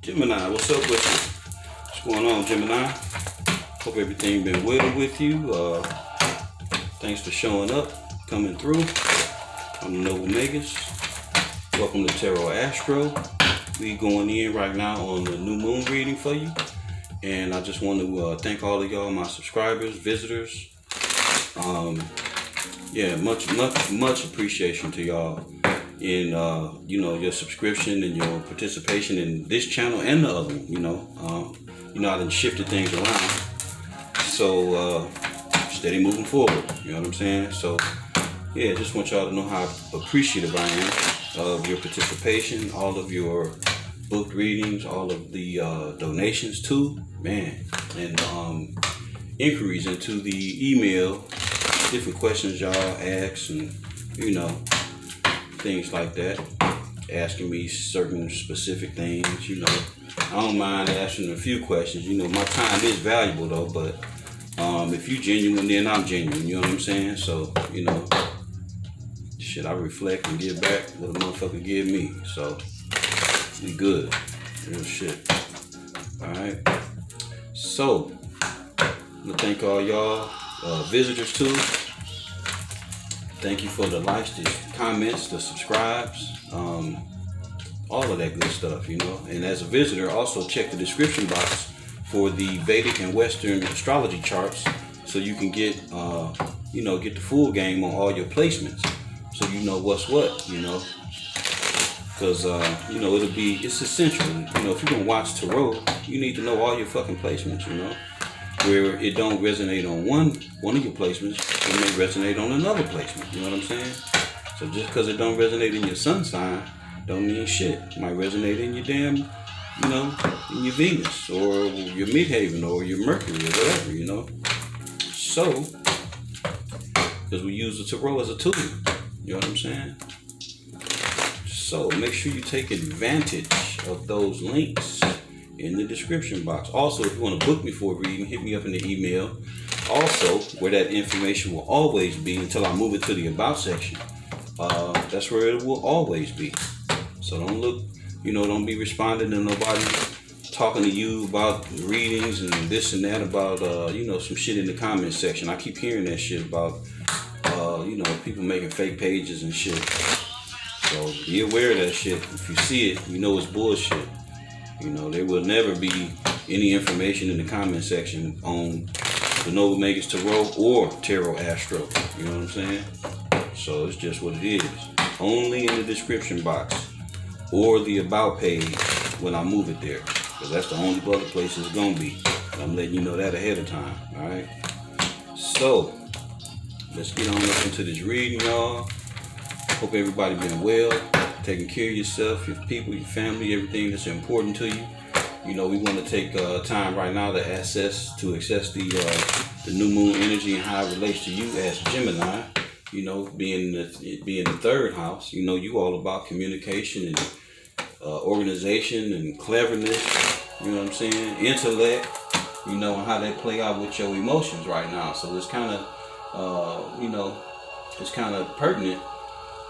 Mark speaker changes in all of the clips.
Speaker 1: Gemini, what's up with you? What's going on, Gemini? Hope everything been well with you. Thanks for showing up, coming through. I'm the Noble Magus. Welcome to Tarot Astro. We going in right now on the new moon reading for you. And I just want to thank all of y'all, my subscribers, visitors. Yeah, much appreciation to y'all in your subscription and your participation in this channel and the other one. I done shifted things around, so steady moving forward. You know what I'm saying? So yeah, just want y'all to know how appreciative I am of your participation, all of your book readings, all of the donations too, man, and inquiries into the email, different questions y'all ask, and things like that, asking me certain specific things. I don't mind asking a few questions. My time is valuable though, but if you genuine, then I'm genuine. You know what I'm saying? So shit, I reflect and give back what a motherfucker give me. So we good, real shit. All right. So I'm gonna thank all y'all visitors too. Thank you for the likes, the comments, the subscribes, all of that good stuff, And as a visitor, also check the description box for the Vedic and Western astrology charts, so you can get, get the full game on all your placements, so you know what's what, Because, it's essential, if you're going to watch Tarot, you need to know all your fucking placements, Where it don't resonate on one of your placements, it may resonate on another placement. You know what I'm saying? So just because it don't resonate in your sun sign, don't mean shit. It might resonate in your damn, in your Venus or your midhaven or your Mercury or whatever, So, because we use the Tarot as a tool. You know what I'm saying? So make sure you take advantage of those links in the description box. Also, if you want to book me for a reading, hit me up in the email. Also, where that information will always be until I move it to the about section. That's where it will always be. So don't look, don't be responding to nobody talking to you about readings and this and that about, some shit in the comment section. I keep hearing that shit about, people making fake pages and shit. So be aware of that shit. If you see it, it's bullshit. There will never be any information in the comment section on the Noble Magus Tarot or Tarot Astro. You know what I'm saying? So it's just what it is. Only in the description box or the about page when I move it there. Because that's the only other place it's going to be. I'm letting you know that ahead of time. Alright? So, let's get on up into this reading, y'all. Hope everybody been well. Taking care of yourself, your people, your family, everything that's important to you. We want to take time right now to access the new moon energy and how it relates to you as Gemini. Being the third house. You all about communication and organization and cleverness. You know what I'm saying? Intellect. And how they play out with your emotions right now. So it's kind of, it's kind of pertinent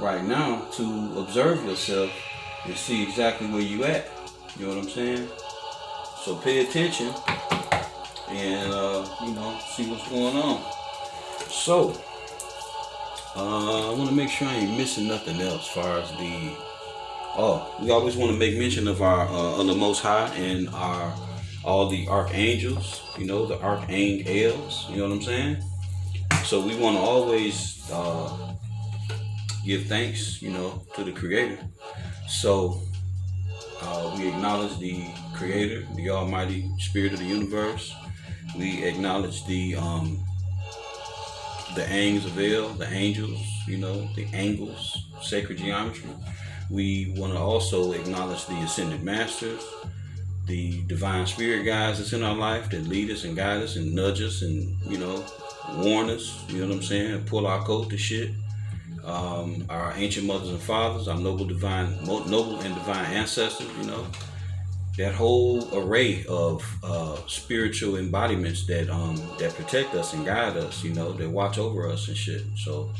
Speaker 1: right now to observe yourself and see exactly where you at. You know what I'm saying? So pay attention and see what's going on. So I want to make sure I ain't missing nothing else as far as we always want to make mention of our of the Most High and all the archangels, the archangels, you know what I'm saying? So we want to always give thanks, to the Creator. So we acknowledge the Creator, the Almighty Spirit of the universe. We acknowledge the angels, the angels, the angles, sacred geometry. We want to also acknowledge the Ascended Masters, the divine spirit guides that's in our life that lead us and guide us and nudge us and warn us. You know what I'm saying? Pull our coat to shit. Our ancient mothers and fathers, our noble and divine ancestors, that whole array of spiritual embodiments that protect us and guide us, that watch over us and shit. So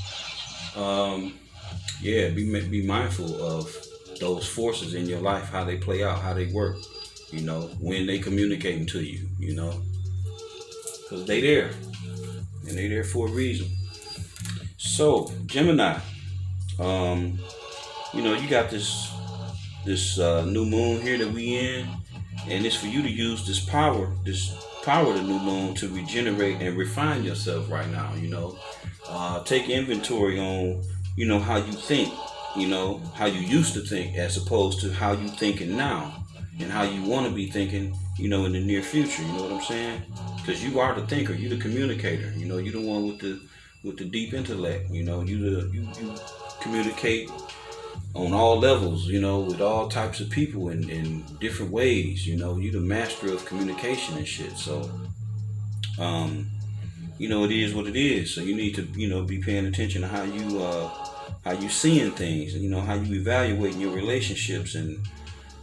Speaker 1: be mindful of those forces in your life, how they play out, how they work. you know, when they communicating to you, you know, because they there, and they there for a reason. So Gemini, you know, you got this new moon here that we in, and it's for you to use this power of the new moon to regenerate and refine yourself right now. You know, take inventory on, you know, how you think, you know, how you used to think, as opposed to how you thinking now, and how you want to be thinking, you know, in the near future. You know what I'm saying? Because you are the thinker, you the communicator. You know, you the one with the deep intellect. You know, you communicate on all levels, you know, with all types of people in different ways. You know, you the master of communication and shit. So, you know, it is what it is. So you need to, you know, be paying attention to how you seeing things, and, you know, how you evaluating your relationships, and,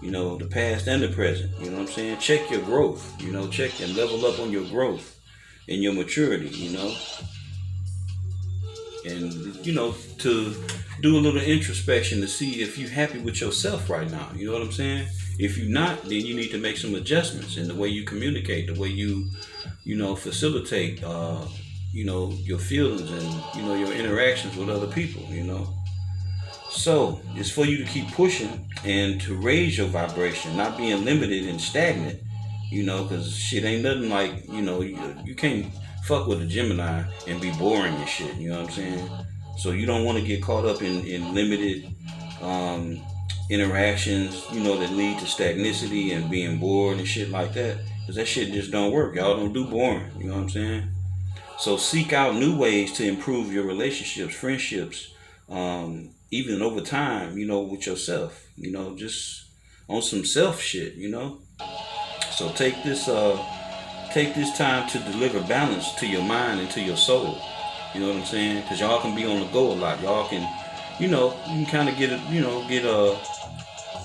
Speaker 1: you know, the past and the present. You know what I'm saying? Check your growth. You know, check and level up on your growth and your maturity. You know, and, you know, to do a little introspection to see if you're happy with yourself right now. You know what I'm saying? If you're not, then you need to make some adjustments in the way you communicate, the way you know, facilitate, you know, your feelings and, you know, your interactions with other people, you know. So it's for you to keep pushing and to raise your vibration, not being limited and stagnant, you know, because shit ain't nothing like, you know, you can't fuck with a Gemini and be boring and shit, you know what I'm saying? So you don't want to get caught up in limited interactions, you know, that lead to stagnicity and being bored and shit like that, because that shit just don't work. Y'all don't do boring, you know what I'm saying? So seek out new ways to improve your relationships, friendships, even over time, you know, with yourself, you know, just on some self shit, you know. So take this time to deliver balance to your mind and to your soul. You know what I'm saying? Because y'all can be on the go a lot. Y'all can, you know, you can kind of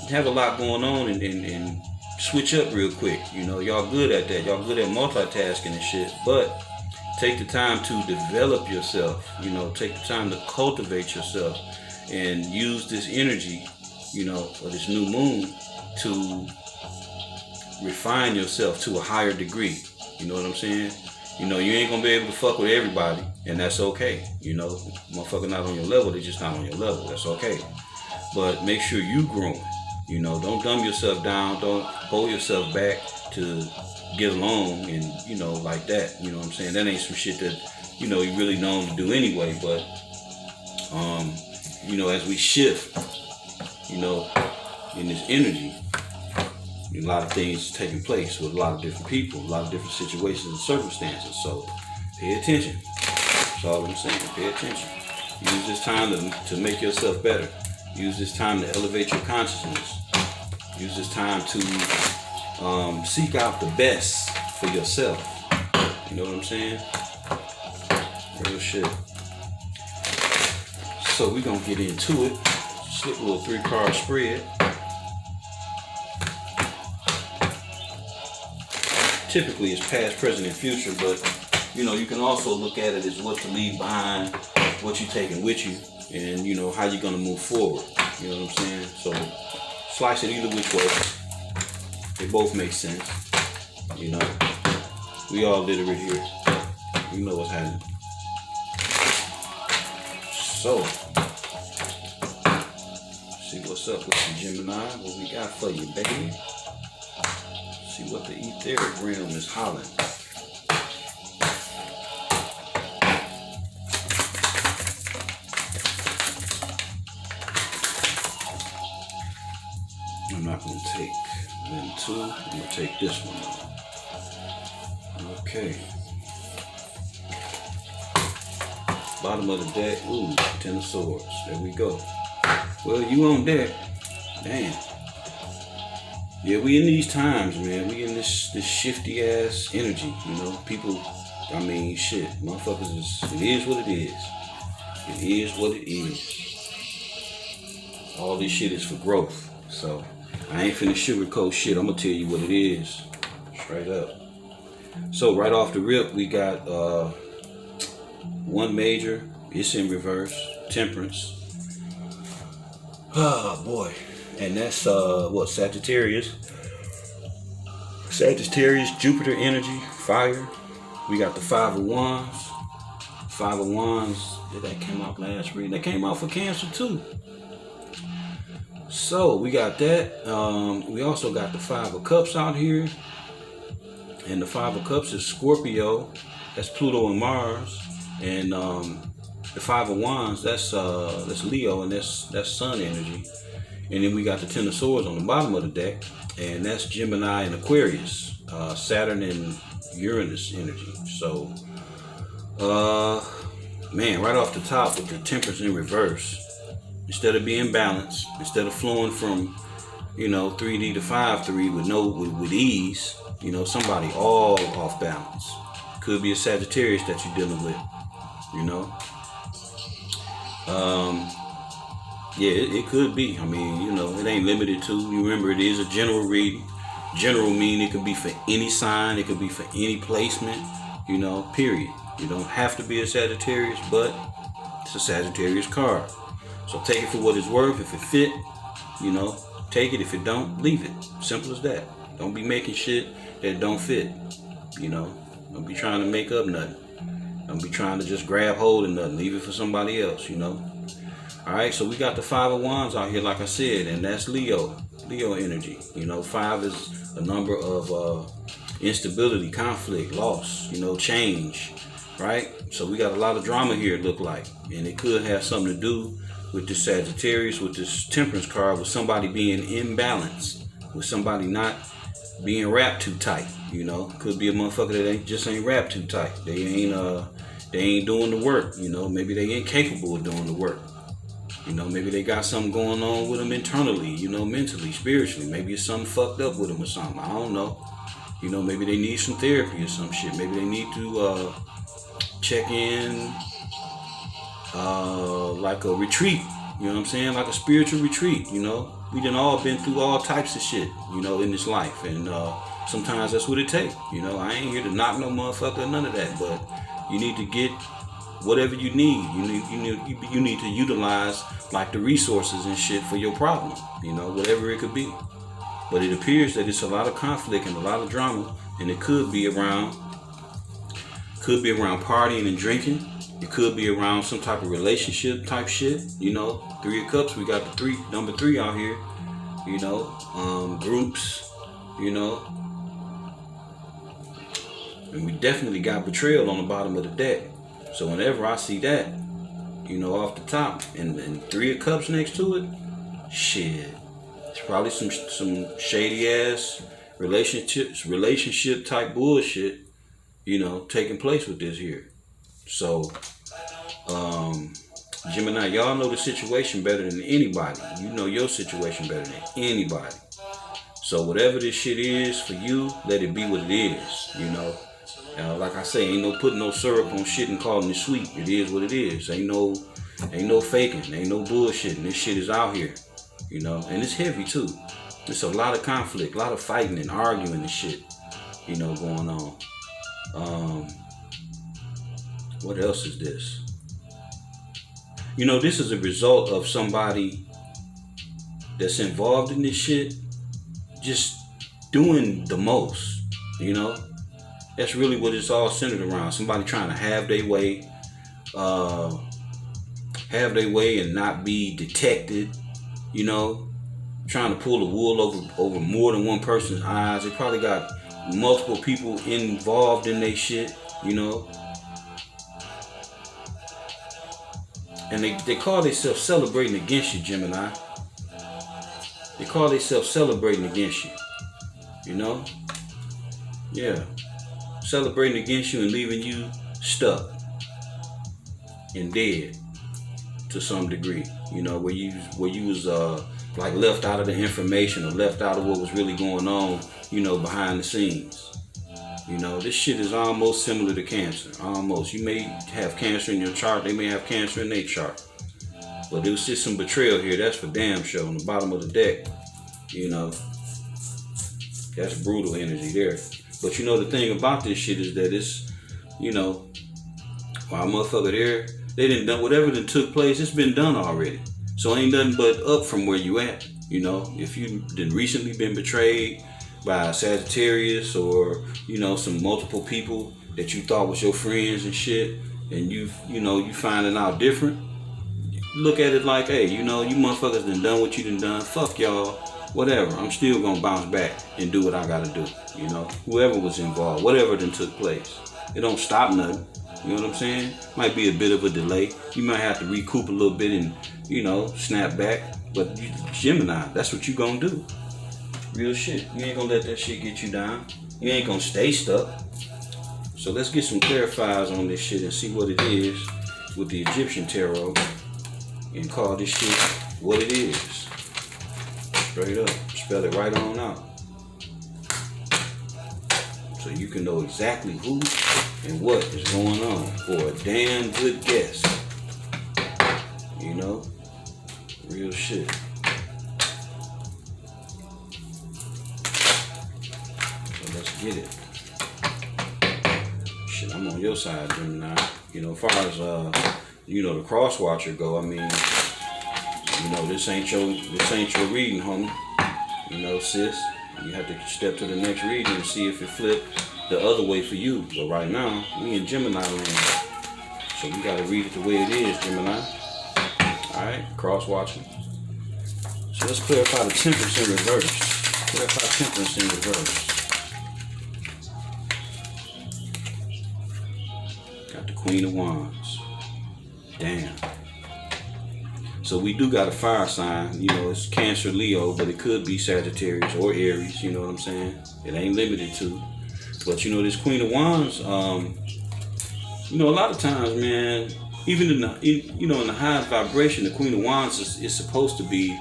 Speaker 1: have a lot going on and switch up real quick. You know, y'all good at that. Y'all good at multitasking and shit. But take the time to develop yourself. You know, take the time to cultivate yourself and use this energy, you know, or this new moon to refine yourself to a higher degree. You know what I'm saying? You know, you ain't gonna be able to fuck with everybody, and that's okay. You know, motherfucker not on your level, they just not on your level. That's okay. But make sure you growing. You know, don't dumb yourself down. Don't hold yourself back to get along and, you know, like that. You know what I'm saying? That ain't some shit that, you know, you really known to do anyway. But, you know, as we shift, you know, in this energy, a lot of things taking place with a lot of different people, a lot of different situations and circumstances. So pay attention. That's all I'm saying. Pay attention. Use this time to make yourself better. Use this time to elevate your consciousness. Use this time to seek out the best for yourself. You know what I'm saying? Real shit. So we're going to get into it. Slip a little 3-card spread. Typically it's past, present, and future, but, you know, you can also look at it as what to leave behind, what you're taking with you, and, you know, how you're going to move forward. You know what I'm saying? So slice it either which way. They both make sense. You know, we all literate here. You know what's happening. So, see what's up with the Gemini. What we got for you, baby? See what the etheric realm is hollering. I'm not going to take them two. I'm going to take this one. Okay. Bottom of the deck. Ooh, 10 of Swords. There we go. Well, you on deck. Damn. Yeah, we in these times, man. We in this shifty ass energy, you know. People, I mean, shit. Motherfuckers it is what it is. It is what it is. All this shit is for growth. So, I ain't finna sugarcoat shit. I'm gonna tell you what it is. Straight up. So, right off the rip, we got one major. It's in reverse. Temperance. Oh, boy. And that's, what, Sagittarius. Sagittarius, Jupiter energy, fire. We got the Five of Wands. Five of Wands, that came out last reading. That came out for Cancer too. So we got that. We also got the Five of Cups out here. And the Five of Cups is Scorpio. That's Pluto and Mars. And the Five of Wands, that's Leo, and that's Sun energy. And then we got the Ten of Swords on the bottom of the deck, and that's Gemini and Aquarius, Saturn and Uranus energy. So, man, right off the top with the Temperance in reverse, instead of being balanced, instead of flowing from, 3D to 5-3 with ease, somebody all off balance. Could be a Sagittarius that you're dealing with, Yeah, it could be. I mean, it ain't limited to. You remember, it is a general reading. General mean it could be for any sign. It could be for any placement, period. You don't have to be a Sagittarius, but it's a Sagittarius card. So take it for what it's worth. If it fit, take it. If it don't, leave it. Simple as that. Don't be making shit that don't fit. Don't be trying to make up nothing. Don't be trying to just grab hold of nothing. Leave it for somebody else, Alright, so we got the Five of Wands out here, like I said, and that's Leo energy. 5 is a number of instability, conflict, loss, change, right? So we got a lot of drama here, it look like. And it could have something to do with this Sagittarius, with this Temperance card, with somebody being imbalanced, with somebody not being wrapped too tight, Could be a motherfucker that just ain't wrapped too tight. They ain't doing the work, Maybe they ain't capable of doing the work. Maybe they got something going on with them internally, mentally, spiritually. Maybe it's something fucked up with them or something. I don't know. Maybe they need some therapy or some shit. Maybe they need to check in like a retreat. You know what I'm saying? Like a spiritual retreat, We done all been through all types of shit, in this life. And sometimes that's what it takes. I ain't here to knock no motherfucker or none of that. But you need to get whatever you need. You need to utilize like the resources and shit for your problem, whatever it could be. But it appears that it's a lot of conflict and a lot of drama, and it could be around partying and drinking. It could be around some type of relationship type shit, Three of Cups, we got the number 3 out here, groups, and we definitely got betrayal on the bottom of the deck. So whenever I see that, off the top, and 3 of Cups next to it, shit, it's probably some shady ass relationship type bullshit, taking place with this here. So, Gemini, y'all know the situation better than anybody. You know your situation better than anybody. So whatever this shit is for you, let it be what it is, like I say, ain't no putting no syrup on shit and calling it sweet. It is what it is. Ain't no faking. Ain't no bullshitting. This shit is out here, and it's heavy too. It's a lot of conflict, a lot of fighting and arguing and shit, going on. What else is this? This is a result of somebody that's involved in this shit just doing the most, That's really what it's all centered around. Somebody trying to have their way and not be detected, trying to pull the wool over more than one person's eyes. They probably got multiple people involved in their shit, And they call themselves celebrating against you, Gemini. They call themselves celebrating against you, Yeah. Celebrating against you and leaving you stuck and dead to some degree, where you was like left out of the information or left out of what was really going on, behind the scenes. This shit is almost similar to Cancer. Almost. You may have Cancer in your chart, they may have Cancer in their chart. But it was just some betrayal here, that's for damn sure. On the bottom of the deck, that's brutal energy there. But the thing about this shit is that it's, while motherfucker there, they didn't done whatever that took place, it's been done already. So ain't nothing but up from where you at, If you done recently been betrayed, by Sagittarius, or you know, some multiple people that you thought was your friends and shit, and you finding out different. Look at it like, hey, you know, you motherfuckers done what you done. Fuck y'all, whatever. I'm still gonna bounce back and do what I gotta do. You know, whoever was involved, whatever done took place, it don't stop nothing. You know what I'm saying? Might be a bit of a delay. You might have to recoup a little bit and, you know, snap back. But you, Gemini, that's what you gonna do. Real shit. You ain't gonna let that shit get you down. You ain't gonna stay stuck. So let's get some clarifiers on this shit and see what it is with the Egyptian tarot, and call this shit what it is. Straight up. Spell it right on out. So you can know exactly who and what is going on for a damn good guess. You know? Real shit. So let's get it. Shit, I'm on your side, Gemini. You know, as far as you know, the cross watcher go, I mean, you know, this ain't your reading, homie. You know, sis. You have to step to the next reading and see if it flips the other way for you. But right now, we in Gemini land. So we gotta read it the way it is, Gemini. Alright, cross watching. So let's clarify the temperance in reverse. Clarify temperance in reverse. Got the Queen of Wands. Damn. So we do got a fire sign, you know, it's Cancer, Leo, but it could be Sagittarius or Aries, you know what I'm saying? It ain't limited to. But you know, this Queen of Wands, you know, a lot of times, man, even in the, you know, in the highest vibration, the Queen of Wands is supposed to be,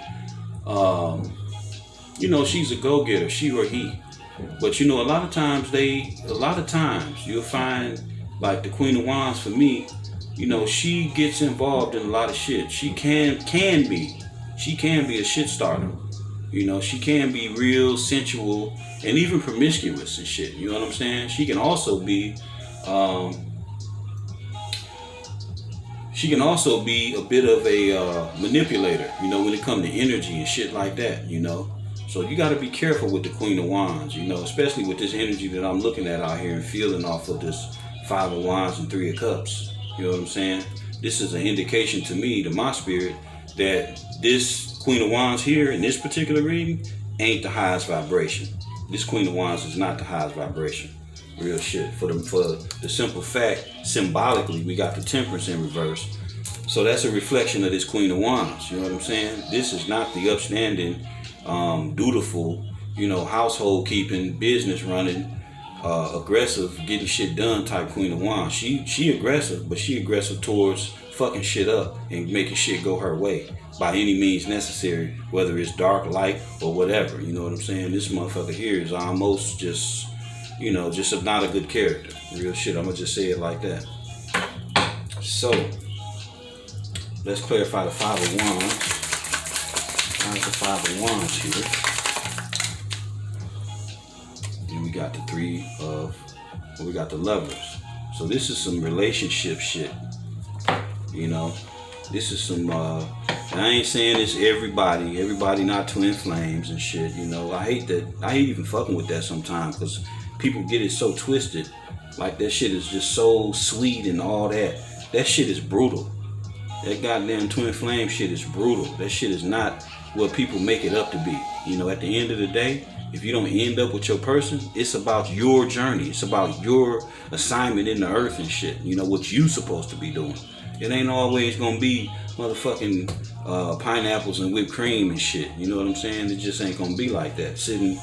Speaker 1: you know, she's a go-getter, she or he. But you know, a lot of times you'll find, like the Queen of Wands for me, you know, she gets involved in a lot of shit. She can be a shit starter. You know, she can be real sensual and even promiscuous and shit. You know what I'm saying? She can also be a bit of a manipulator, you know, when it comes to energy and shit like that, you know. So you got to be careful with the Queen of Wands, you know, especially with this energy that I'm looking at out here and feeling off of this Five of Wands and Three of Cups. You know what I'm saying? This is an indication to me, to my spirit, that this Queen of Wands here in this particular reading ain't the highest vibration. This Queen of Wands is not the highest vibration. Real shit. For the simple fact, symbolically, we got the Temperance in reverse. So that's a reflection of this Queen of Wands. You know what I'm saying? This is not the upstanding, dutiful, you know, household keeping, business running, aggressive, getting shit done type Queen of Wands. She aggressive, but she aggressive towards fucking shit up and making shit go her way by any means necessary, whether it's dark, light, or whatever. You know what I'm saying? This motherfucker here is almost just, you know, just not a good character. Real shit. I'm gonna just say it like that. So let's clarify the Five of Wands. How's the Five of Wands here? We got the we got the Lovers. So this is some relationship shit, you know. This is some, and I ain't saying it's everybody not twin flames and shit, you know. I hate even fucking with that sometimes, because people get it so twisted, like that shit is just so sweet and all that. That shit is brutal. That goddamn twin flame shit is brutal. That shit is not what people make it up to be. You know, at the end of the day, if you don't end up with your person, it's about your journey. It's about your assignment in the earth and shit. You know, what you supposed to be doing. It ain't always gonna be motherfucking pineapples and whipped cream and shit. You know what I'm saying? It just ain't gonna be like that. Sitting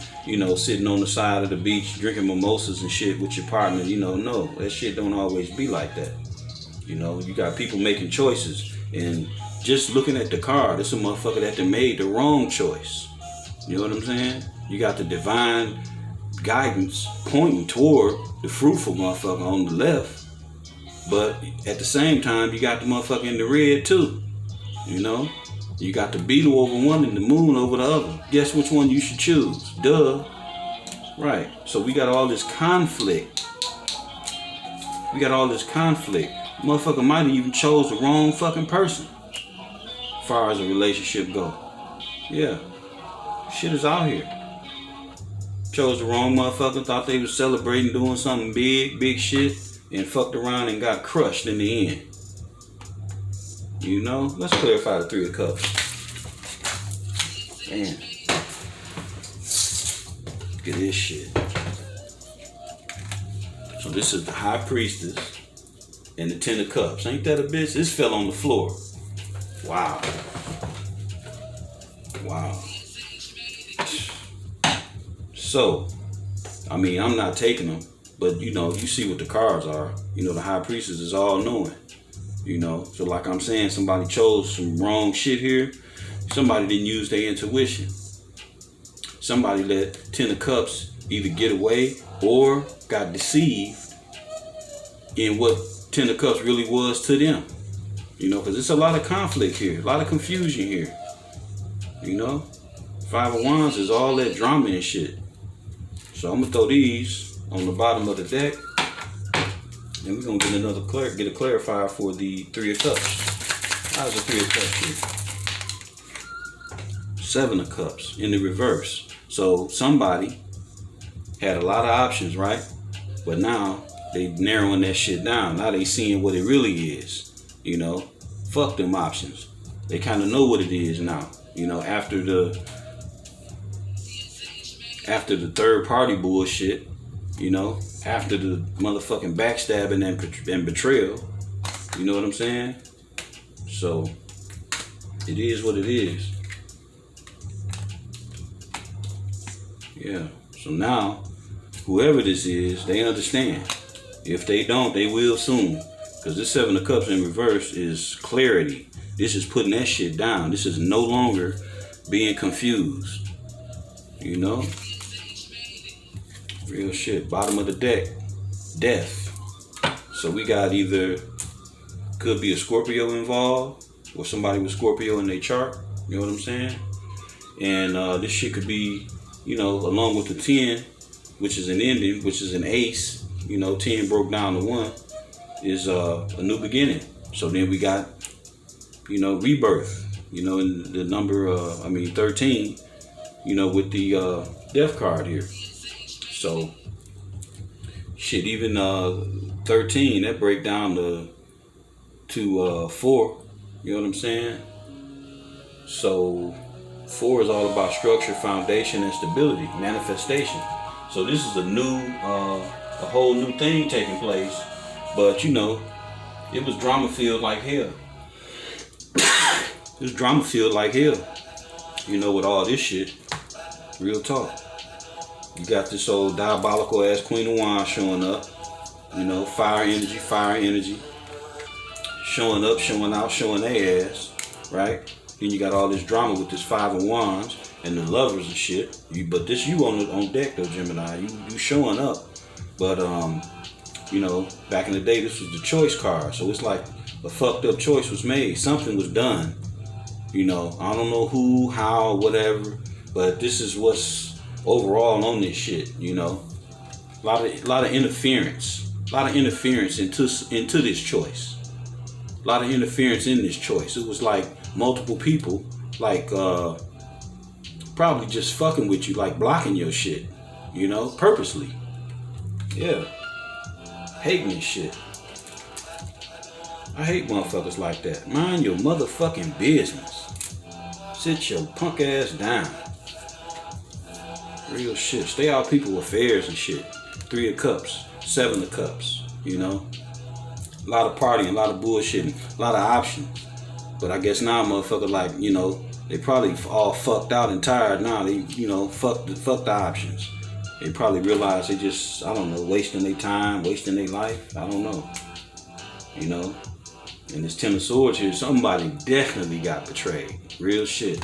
Speaker 1: on the side of the beach, drinking mimosas and shit with your partner. You know, no, that shit don't always be like that. You know, you got people making choices, and just looking at the card, it's a motherfucker that made the wrong choice. You know what I'm saying? You got the divine guidance pointing toward the fruitful motherfucker on the left, but at the same time, you got the motherfucker in the red too. You know? You got the beetle over one and the moon over the other. Guess which one you should choose? Duh. Right. So we got all this conflict. Motherfucker might have even chose the wrong fucking person as far as a relationship go. Yeah. Shit is out here. Chose the wrong motherfucker, thought they was celebrating, doing something big shit, and fucked around and got crushed in the end. You know? Let's clarify the Three of Cups. Man. Look at this shit. So this is the High Priestess and the Ten of Cups. Ain't that a bitch? This fell on the floor. Wow. Wow. So, I mean, I'm not taking them, but you know, you see what the cards are. You know, the High Priestess is all knowing. You know, so like I'm saying, somebody chose some wrong shit here. Somebody didn't use their intuition. Somebody let Ten of Cups either get away or got deceived in what Ten of Cups really was to them. You know, because it's a lot of conflict here, a lot of confusion here. You know, Five of Wands is all that drama and shit. So I'm gonna throw these on the bottom of the deck, and we're gonna get a clarifier for the Three of Cups. How's the Three of Cups here? Seven of Cups in the reverse. So somebody had a lot of options, right? But now they narrowing that shit down. Now they seeing what it really is. You know, fuck them options. They kind of know what it is now. You know, after the third party bullshit, you know, after the motherfucking backstabbing and betrayal, you know what I'm saying? So it is what it is. Yeah. So now, whoever this is, they understand. If they don't, they will soon. Because this Seven of Cups in reverse is clarity. This is putting that shit down. This is no longer being confused. You know? Real shit. Bottom of the deck. Death. So we got either, could be a Scorpio involved, or somebody with Scorpio in their chart. You know what I'm saying? And this shit could be, you know, along with the 10, which is an ending, which is an ace. You know, 10 broke down to 1, is a new beginning. So then we got, you know, rebirth. You know, in the number, 13, you know, with the death card here. So, shit, even 13, that break down to 4. You know what I'm saying? So, 4 is all about structure, foundation, and stability, manifestation. So this is a whole new thing taking place. But, you know, it was drama filled like hell. It was drama filled like hell. You know, with all this shit. Real talk. You got this old diabolical ass Queen of Wands showing up. You know, fire energy. Showing up, showing out, showing their ass. Right? Then you got all this drama with this Five of Wands and the lovers and shit. But this you on deck though, Gemini. You showing up. But you know, back in the day this was the choice card. So it's like a fucked up choice was made. Something was done. You know, I don't know who, how, whatever. But this is what's overall on this shit, you know. A lot of interference. A lot of interference into this choice. A lot of interference in this choice. It was like multiple people, like probably just fucking with you, like blocking your shit, you know, purposely. Yeah. Hating this shit. I hate motherfuckers like that. Mind your motherfucking business. Sit your punk ass down. Real shit. Stay out people's affairs and shit. 3 of Cups, 7 of Cups, you know. A lot of partying, a lot of bullshitting, a lot of options. But I guess now motherfuckers like, you know, they probably all fucked out and tired now. They, you know, fuck the options. They probably realize they just, I don't know, wasting their time, wasting their life. I don't know. You know? And this 10 of Swords here, somebody definitely got betrayed. Real shit.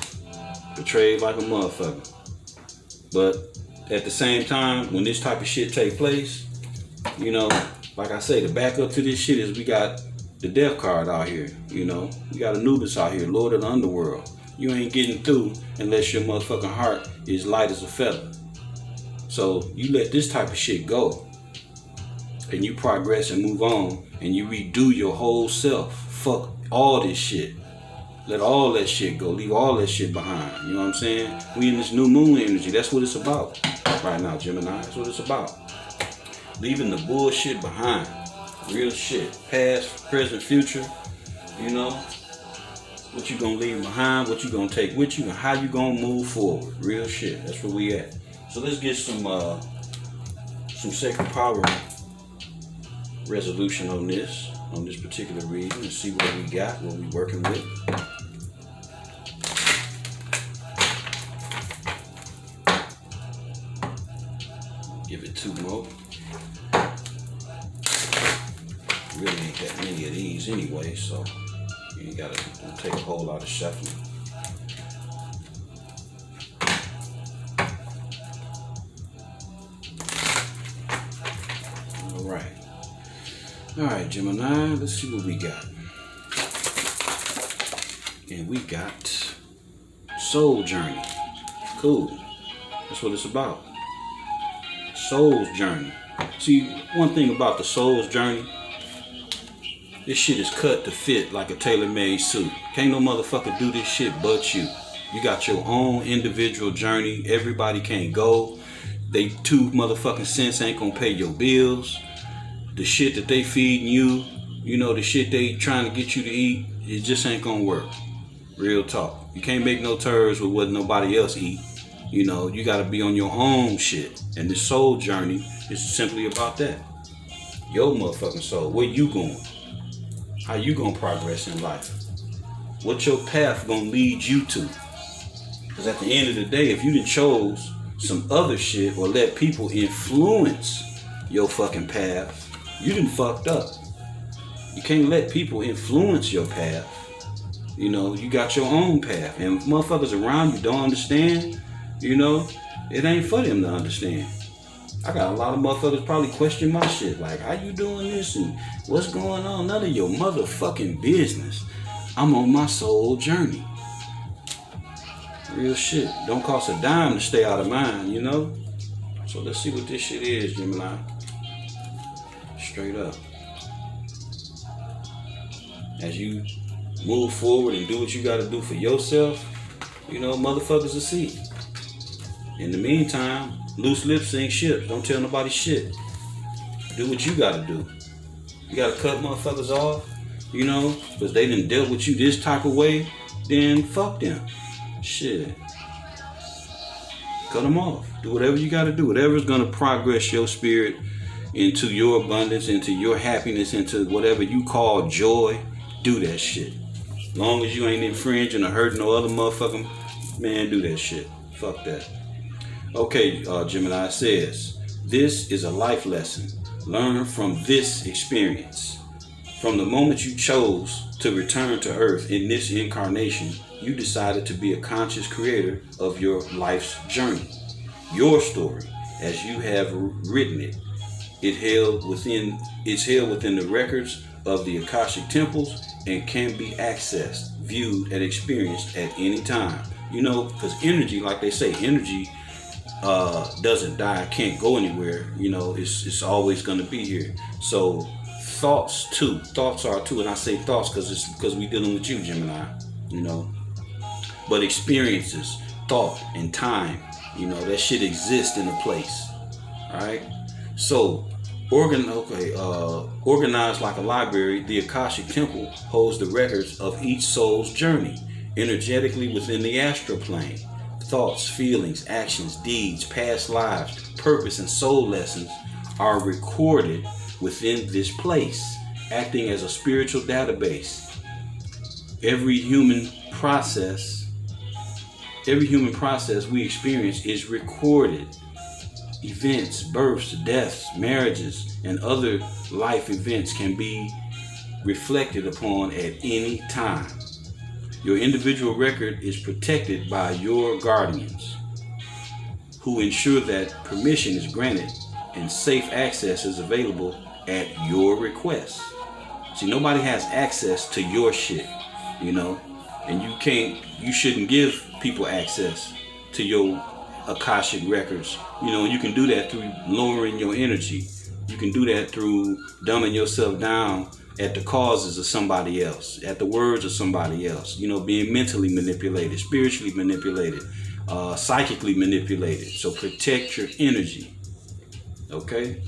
Speaker 1: Betrayed like a motherfucker. But at the same time, when this type of shit take place, you know, like I say, the backup to this shit is we got the death card out here, you know. We got Anubis out here, Lord of the Underworld. You ain't getting through unless your motherfucking heart is light as a feather. So you let this type of shit go. And you progress and move on. And you redo your whole self. Fuck all this shit. Let all that shit go. Leave all that shit behind. You know what I'm saying? We in this new moon energy. That's what it's about right now, Gemini. That's what it's about. Leaving the bullshit behind. Real shit. Past, present, future. You know? What you gonna leave behind, what you gonna take with you, and how you gonna move forward. Real shit. That's where we at. So let's get some sacred power resolution on this particular reading, and see what we got, what we working with. Give it 2 more. Really ain't that many of these anyway, so you ain't gotta take a whole lot of shuffling. Alright, Gemini, let's see what we got. And we got Soul Journey. Cool. That's what it's about. Soul's Journey. See, one thing about the Soul's Journey, this shit is cut to fit like a tailor-made suit. Can't no motherfucker do this shit but you. You got your own individual journey. Everybody can't go. They 2 motherfucking cents ain't gonna pay your bills. The shit that they feeding you, you know, the shit they trying to get you to eat, it just ain't gonna work. Real talk. You can't make no terms with what nobody else eat. You know, you gotta be on your own shit. And this soul journey is simply about that. Your motherfucking soul. Where you going? How you gonna progress in life? What your path gonna lead you to? Because at the end of the day, if you done chose some other shit or let people influence your fucking path, you done fucked up. You can't let people influence your path. You know, you got your own path. And if motherfuckers around you don't understand, you know, it ain't for them to understand. I got a lot of motherfuckers probably question my shit. Like, how you doing this and what's going on? None of your motherfucking business. I'm on my soul journey. Real shit. Don't cost a dime to stay out of mine, you know? So let's see what this shit is, Gemini. Straight up. As you move forward and do what you gotta do for yourself, you know, motherfuckers will see. In the meantime, loose lips sink ships. Don't tell nobody shit. Do what you gotta do. You gotta cut motherfuckers off, you know, because they done dealt with you this type of way, then fuck them. Shit. Cut them off. Do whatever you gotta do. Whatever's gonna progress your spirit into your abundance, into your happiness, into whatever you call joy, do that shit. As long as you ain't infringing or hurting no other motherfucking man, do that shit. Fuck that. Okay, Gemini says, this is a life lesson. Learn from this experience. From the moment you chose to return to Earth in this incarnation, you decided to be a conscious creator of your life's journey. Your story, as you have written it. It's held within the records of the Akashic temples and can be accessed, viewed, and experienced at any time. You know, because energy, like they say, energy doesn't die, can't go anywhere. You know, it's always going to be here. So thoughts are too, and I say thoughts because we dealing with you, Gemini. You know, but experiences, thought, and time. You know, that shit exists in a place. All right. So, organized like a library, the Akashic Temple holds the records of each soul's journey, energetically within the astral plane. Thoughts, feelings, actions, deeds, past lives, purpose, and soul lessons are recorded within this place, acting as a spiritual database. Every human process we experience is recorded. Events, births, deaths, marriages, and other life events can be reflected upon at any time. Your individual record is protected by your guardians, who ensure that permission is granted and safe access is available at your request. See, nobody has access to your shit, you know, and you shouldn't give people access to your Akashic records. You know, you can do that through lowering your energy. You can do that through dumbing yourself down at the causes of somebody else, at the words of somebody else, you know, being mentally manipulated, spiritually manipulated, psychically manipulated. So protect your energy, okay?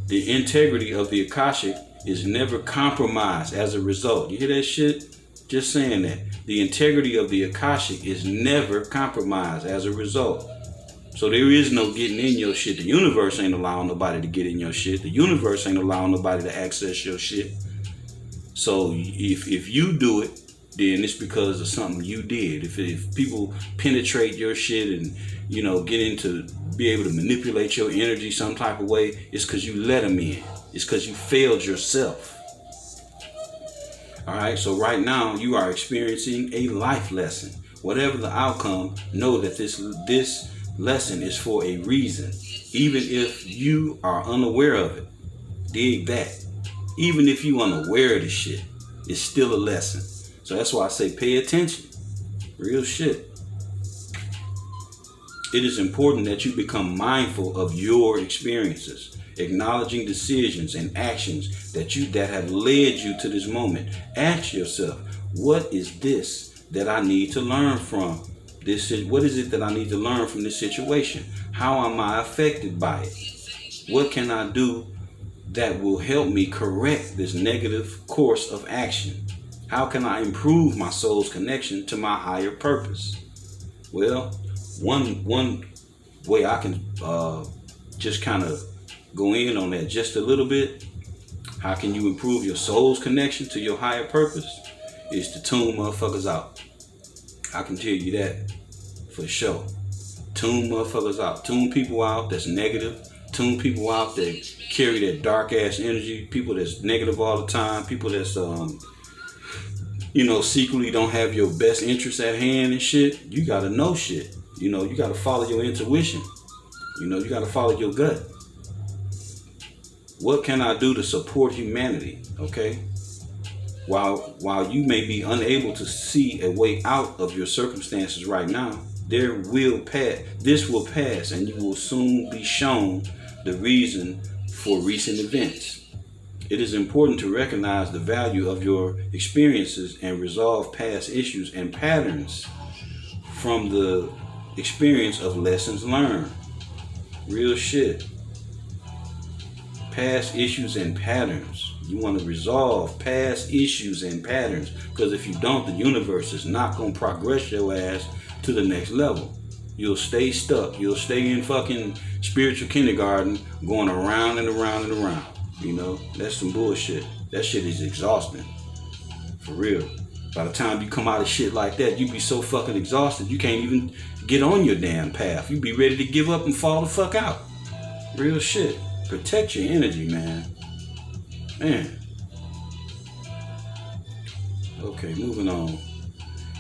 Speaker 1: The integrity of the Akashic is never compromised as a result. You hear that shit? Just saying that. The integrity of the Akashic is never compromised as a result. So there is no getting in your shit. The universe ain't allowing nobody to get in your shit. The universe ain't allowing nobody to access your shit. So if you do it, then it's because of something you did. If people penetrate your shit and, you know, get into, be able to manipulate your energy some type of way, it's because you let them in. It's because you failed yourself. All right, so right now you are experiencing a life lesson. Whatever the outcome, know that this lesson is for a reason. Even if you are unaware of it, dig that. Even if you unaware of the shit, it's still a lesson. So that's why I say pay attention. Real shit. It is important that you become mindful of your experiences, acknowledging decisions and actions that have led you to this moment. Ask yourself, what is this that I need to learn from this? What is it that I need to learn from this situation? How am I affected by it? What can I do that will help me correct this negative course of action? How can I improve my soul's connection to my higher purpose? Well, one way I can just kind of go in on that just a little bit. How can you improve your soul's connection to your higher purpose? Is to tune motherfuckers out. I can tell you that for sure. Tune motherfuckers out. Tune people out that's negative. Tune people out that carry that dark ass energy. People that's negative all the time. People that's you know, secretly don't have your best interests at hand and shit. You gotta know shit. You know, you gotta follow your intuition. You know, you gotta follow your gut. What can I do to support humanity? Okay. While you may be unable to see a way out of your circumstances right now, this will pass, and you will soon be shown the reason for recent events. It is important to recognize the value of your experiences and resolve past issues and patterns from the experience of lessons learned. Real shit. Past issues and patterns. You want to resolve past issues and patterns, because if you don't, the universe is not going to progress your ass to the next level. You'll stay stuck. You'll stay in fucking spiritual kindergarten going around and around and around. You know, that's some bullshit. That shit is exhausting. For real. By the time you come out of shit like that, you be so fucking exhausted, you can't even get on your damn path. You be ready to give up and fall the fuck out. Real shit. Protect your energy, man. Man. Okay, moving on.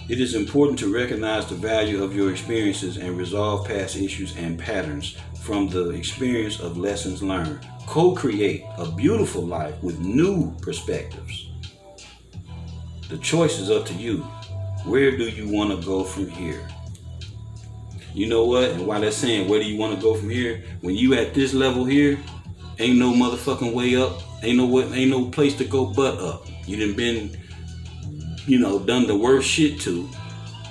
Speaker 1: It is important to recognize the value of your experiences and resolve past issues and patterns from the experience of lessons learned. Co-create a beautiful life with new perspectives. The choice is up to you. Where do you want to go from here? You know what? And why they're saying, where do you want to go from here? When you at this level here, ain't no motherfucking way up. Ain't no place to go but up. You done been, you know, done the worst shit to,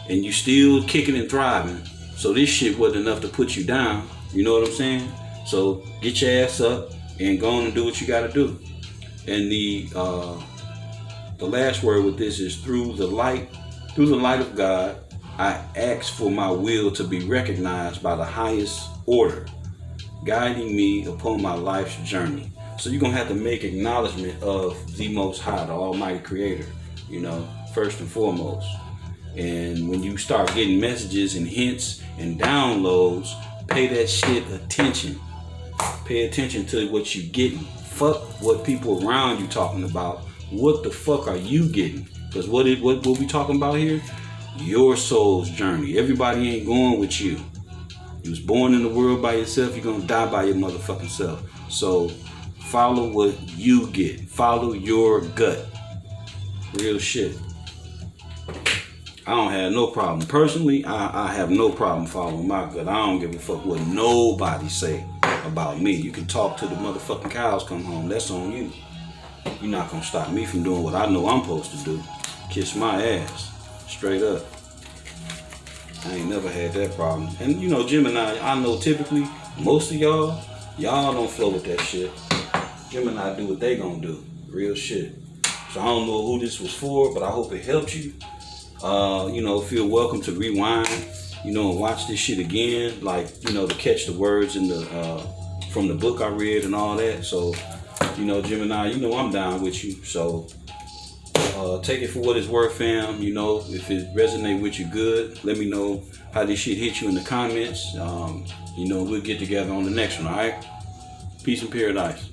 Speaker 1: and you still kicking and thriving. So this shit wasn't enough to put you down. You know what I'm saying? So get your ass up and go on and do what you got to do. And the last word with this is through the light of God, I ask for my will to be recognized by the highest order, guiding me upon my life's journey. So you're going to have to make acknowledgement of the Most High, the Almighty Creator, you know, first and foremost. And when you start getting messages and hints and downloads, pay that shit attention. Pay attention to what you getting. Fuck what people around you talking about. What the fuck are you getting? Because what we talking about here? Your soul's journey. Everybody ain't going with you. You was born in the world by yourself. You're gonna die by your motherfucking self. So follow what you get. Follow your gut. Real shit. I don't have no problem. Personally, I have no problem following my gut. I don't give a fuck what nobody say about me. You can talk to the motherfucking cows come home. That's on you. you're not gonna stop me from doing what I know I'm supposed to do. Kiss my ass, straight up. I ain't never had that problem. And you know, Gemini, I know typically most of y'all don't flow with that shit. Gemini do what they gonna do, real shit. So I don't know who this was for, but I hope it helped you. You know, feel welcome to rewind, you know, and watch this shit again, like, you know, to catch the words in the from the book I read and all that. So, you know, Gemini, you know I'm down with you. So take it for what it's worth, fam. You know, if it resonate with you, good. Let me know how this shit hit you in the comments. You know, we'll get together on the next one, all right? Peace and paradise.